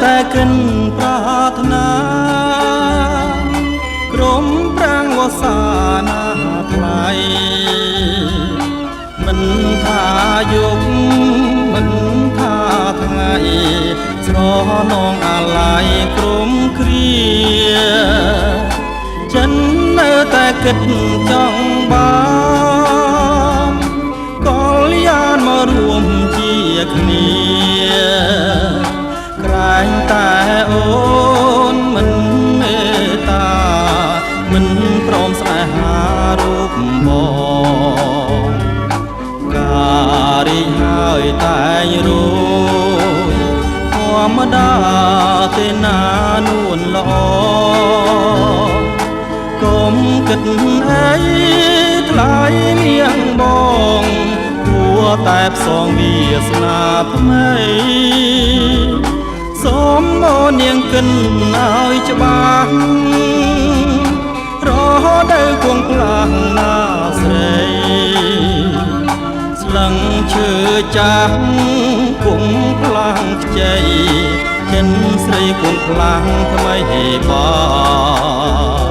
តែកិនប្រាថ្នាក្រុមប្រាំងវសាណាថ្លៃមិនថាយុគមិនថាថ្ងៃស្រនងអាឡ័យក្រុមគ្រាចិននៅតែគិតចង់បានកលយានមករួមជាគ្នាក្រែងតែអូនមិនមេត្តាមិនព្រមស្នេហារូបបងការីហើយតែងរួយធម្មតាទេណានួនល្អកុំគិតអីថ្លៃលៀងបងគួរតែផ្សងវាសនាថ្មីសូមមកនាងកិនឲ្យច្បាស់រហូតដល់គង់ផ្លាំងណាស្រីស្លឹងឈើចាស់គង់ផ្លាំងខ្ចីចិនស្រីគង់ផ្លាំងថ្មីបង